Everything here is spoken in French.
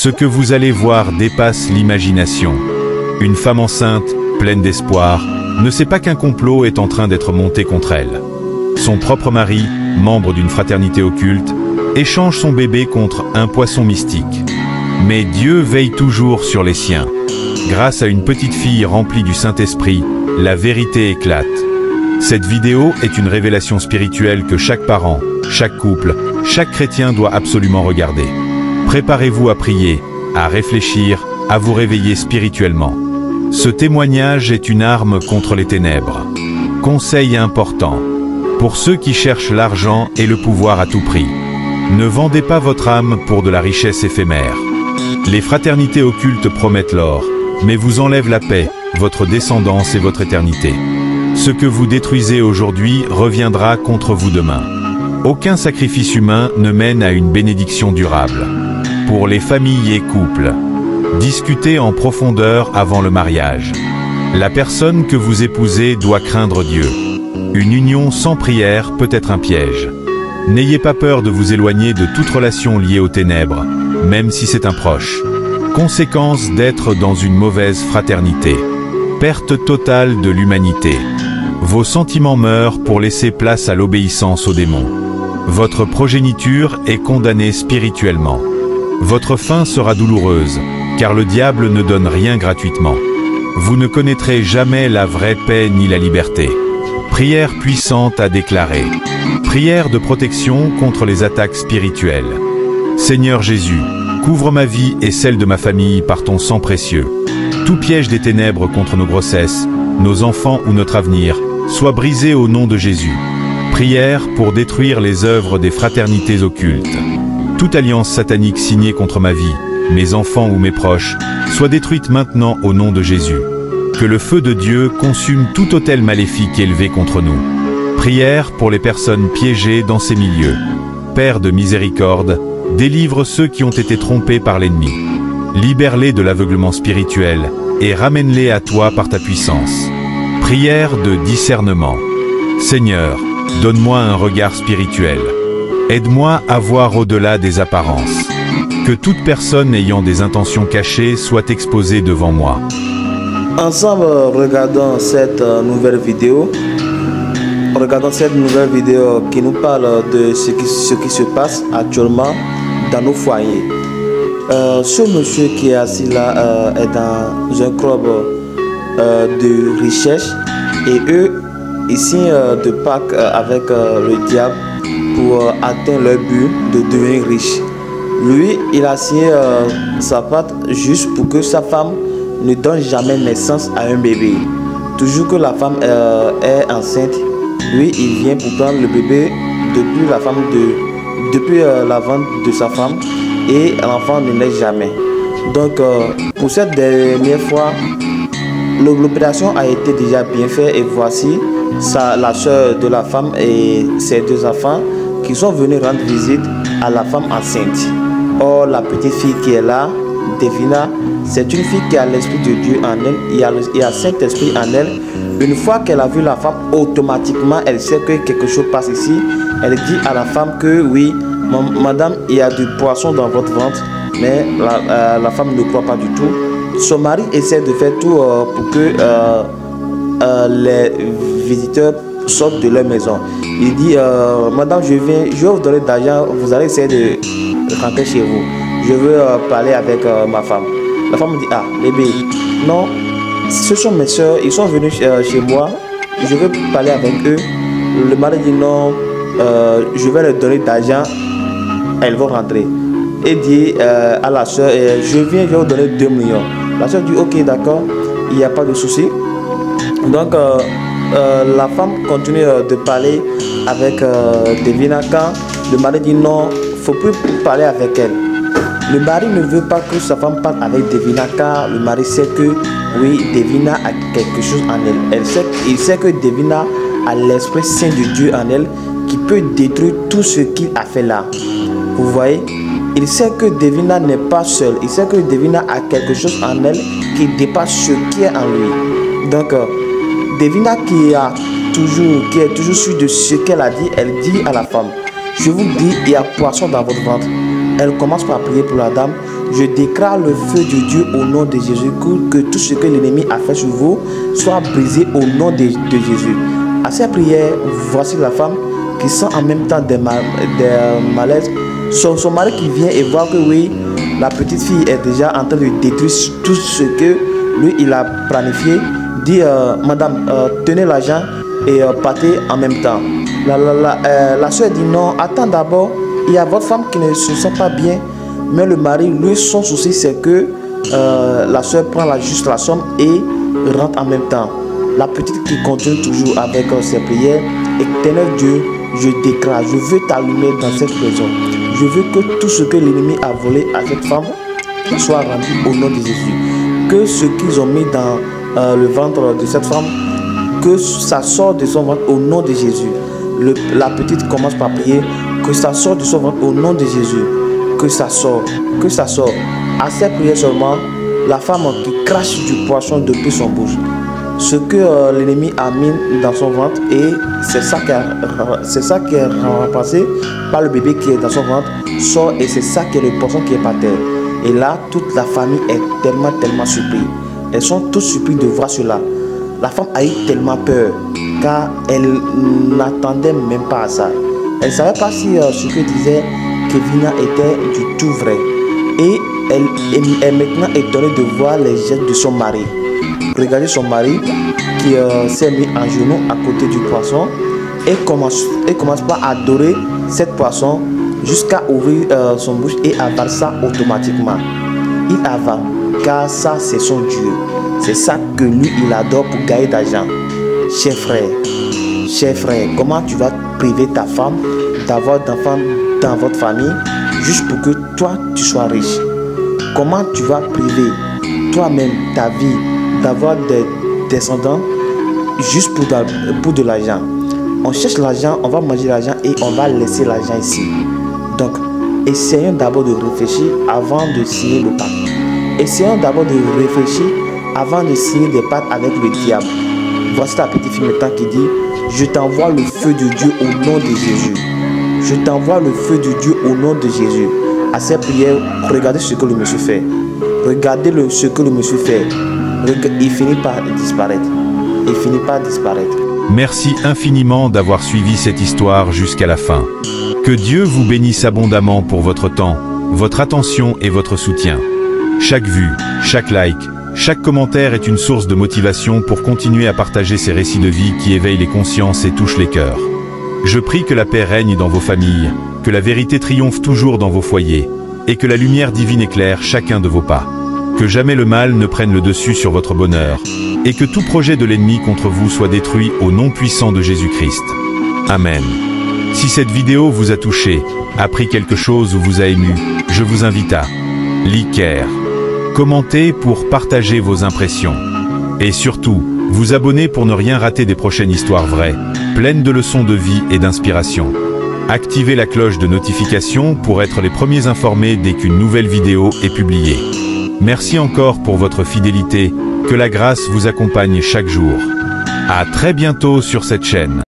Ce que vous allez voir dépasse l'imagination. Une femme enceinte, pleine d'espoir, ne sait pas qu'un complot est en train d'être monté contre elle. Son propre mari, membre d'une fraternité occulte, échange son bébé contre un poisson mystique. Mais Dieu veille toujours sur les siens. Grâce à une petite fille remplie du Saint-Esprit, la vérité éclate. Cette vidéo est une révélation spirituelle que chaque parent, chaque couple, chaque chrétien doit absolument regarder. Préparez-vous à prier, à réfléchir, à vous réveiller spirituellement. Ce témoignage est une arme contre les ténèbres. Conseil important. Pour ceux qui cherchent l'argent et le pouvoir à tout prix. Ne vendez pas votre âme pour de la richesse éphémère. Les fraternités occultes promettent l'or, mais vous enlèvent la paix, votre descendance et votre éternité. Ce que vous détruisez aujourd'hui reviendra contre vous demain. Aucun sacrifice humain ne mène à une bénédiction durable. Pour les familles et couples, discutez en profondeur avant le mariage. La personne que vous épousez doit craindre Dieu. Une union sans prière peut être un piège. N'ayez pas peur de vous éloigner de toute relation liée aux ténèbres, même si c'est un proche. Conséquence d'être dans une mauvaise fraternité. Perte totale de l'humanité. Vos sentiments meurent pour laisser place à l'obéissance aux démons. Votre progéniture est condamnée spirituellement. Votre fin sera douloureuse, car le diable ne donne rien gratuitement. Vous ne connaîtrez jamais la vraie paix ni la liberté. Prière puissante à déclarer. Prière de protection contre les attaques spirituelles. Seigneur Jésus, couvre ma vie et celle de ma famille par ton sang précieux. Tout piège des ténèbres contre nos grossesses, nos enfants ou notre avenir, soit brisé au nom de Jésus. Prière pour détruire les œuvres des fraternités occultes. Toute alliance satanique signée contre ma vie, mes enfants ou mes proches, soit détruite maintenant au nom de Jésus. Que le feu de Dieu consume tout autel maléfique élevé contre nous. Prière pour les personnes piégées dans ces milieux. Père de miséricorde, délivre ceux qui ont été trompés par l'ennemi. Libère-les de l'aveuglement spirituel et ramène-les à toi par ta puissance. Prière de discernement. Seigneur, donne-moi un regard spirituel. Aide-moi à voir au-delà des apparences. Que toute personne ayant des intentions cachées soit exposée devant moi. Ensemble, regardons cette nouvelle vidéo. Regardons cette nouvelle vidéo qui nous parle de ce qui se passe actuellement dans nos foyers. Ce monsieur qui est assis là est dans un club de richesse et eux, ils signent de pacte avec le diable pour atteindre leur but de devenir riche. Lui, il a signé sa pacte juste pour que sa femme ne donne jamais naissance à un bébé. Toujours que la femme est enceinte, lui, il vient pour prendre le bébé depuis la vente de sa femme et l'enfant ne naît jamais. Donc, pour cette dernière fois, l'opération a été déjà bien faite et voici la soeur de la femme et ses deux enfants qui sont venus rendre visite à la femme enceinte. Or, la petite fille qui est là, Devina, c'est une fille qui a l'esprit de Dieu en elle, il y a Saint-Esprit en elle. Une fois qu'elle a vu la femme, automatiquement, elle sait que quelque chose passe ici. Elle dit à la femme que oui, madame, il y a du poisson dans votre ventre, mais la femme ne croit pas du tout. Son mari essaie de faire tout pour que les visiteurs sortent de leur maison. Il dit, madame, je vais vous donner de l'argent, vous allez essayer de rentrer chez vous. Je veux parler avec ma femme. La femme me dit, ah, bébé, non, ce sont mes soeurs, ils sont venus chez moi, je veux parler avec eux. Le mari dit, non, je vais leur donner de l'argent, elles vont rentrer. Et dit à la soeur, je vais vous donner 2 millions. La soeur dit, ok, d'accord, il n'y a pas de souci. Donc, la femme continue de parler avec Devina quand le mari dit, non, il ne faut plus parler avec elle. Le mari ne veut pas que sa femme parle avec Devina car le mari sait que oui, Devina a quelque chose en elle. Il sait que Devina a l'Esprit Saint de Dieu en elle qui peut détruire tout ce qu'il a fait là. Vous voyez, il sait que Devina n'est pas seule. Il sait que Devina a quelque chose en elle qui dépasse ce qui est en lui. Donc, Devina qui est toujours sûre de ce qu'elle a dit, elle dit à la femme, je vous dis, il y a poisson dans votre ventre. Elle commence par prier pour la dame. je déclare le feu de Dieu au nom de Jésus, que tout ce que l'ennemi a fait sur vous soit brisé au nom de Jésus. À cette prière, voici la femme qui sent en même temps des malaises. Son mari qui vient et voit que oui, la petite fille est déjà en train de détruire tout ce que lui il a planifié, dit madame, tenez l'argent et partez en même temps. La soeur dit non, attends d'abord, il y a votre femme qui ne se sent pas bien, mais le mari, lui, son souci c'est que la soeur prend juste la somme et rentre en même temps. La petite qui continue toujours avec ses prières. Éternel Dieu, je déclare, je veux ta lumière dans cette maison. Je veux que tout ce que l'ennemi a volé à cette femme soit rendu au nom de Jésus. Que ce qu'ils ont mis dans le ventre de cette femme, que ça sorte de son ventre au nom de Jésus. La petite commence par prier, que ça sorte de son ventre au nom de Jésus. Que ça sort, que ça sort. À cette prière seulement, la femme qui crache du poisson depuis son bouche. Ce que l'ennemi a mis dans son ventre, et c'est ça qui est remplacé par le bébé qui est dans son ventre, sort, et c'est ça qui est le poisson qui est par terre. Et là, toute la famille est tellement surprise. Elles sont toutes surprises de voir cela. La femme a eu tellement peur, car elle n'attendait même pas à ça. Elle ne savait pas si ce que disait Kevina était du tout vrai. Et elle est maintenant étonnée de voir les gestes de son mari. Regardez son mari qui s'est mis en genoux à côté du poisson et commence par adorer cette poisson jusqu'à ouvrir son bouche et avale ça automatiquement. Il avale car ça c'est son Dieu. C'est ça que lui il adore pour gagner d'argent. Cher frère, comment tu vas priver ta femme d'avoir d'enfants dans votre famille juste pour que toi tu sois riche? Comment tu vas priver toi-même ta vie d'avoir des descendants juste pour de l'argent? On cherche l'argent, on va manger l'argent et on va laisser l'argent ici. Donc, essayons d'abord de réfléchir avant de signer le pacte. Essayons d'abord de réfléchir avant de signer des pactes avec le diable. Voici ta petite fille maintenant qui dit: je t'envoie le feu de Dieu au nom de Jésus. Je t'envoie le feu de Dieu au nom de Jésus. À cette prière, regardez ce que le monsieur fait. Regardez ce que le monsieur fait. Il finit par disparaître. Il finit par disparaître. Merci infiniment d'avoir suivi cette histoire jusqu'à la fin. Que Dieu vous bénisse abondamment pour votre temps, votre attention et votre soutien. Chaque vue, chaque like, chaque commentaire est une source de motivation pour continuer à partager ces récits de vie qui éveillent les consciences et touchent les cœurs. Je prie que la paix règne dans vos familles, que la vérité triomphe toujours dans vos foyers, et que la lumière divine éclaire chacun de vos pas. Que jamais le mal ne prenne le dessus sur votre bonheur, et que tout projet de l'ennemi contre vous soit détruit au nom puissant de Jésus-Christ. Amen. Si cette vidéo vous a touché, appris quelque chose ou vous a ému, je vous invite à liker, commenter pour partager vos impressions, et surtout, vous abonner pour ne rien rater des prochaines histoires vraies, pleines de leçons de vie et d'inspiration. Activez la cloche de notification pour être les premiers informés dès qu'une nouvelle vidéo est publiée. Merci encore pour votre fidélité, que la grâce vous accompagne chaque jour. À très bientôt sur cette chaîne.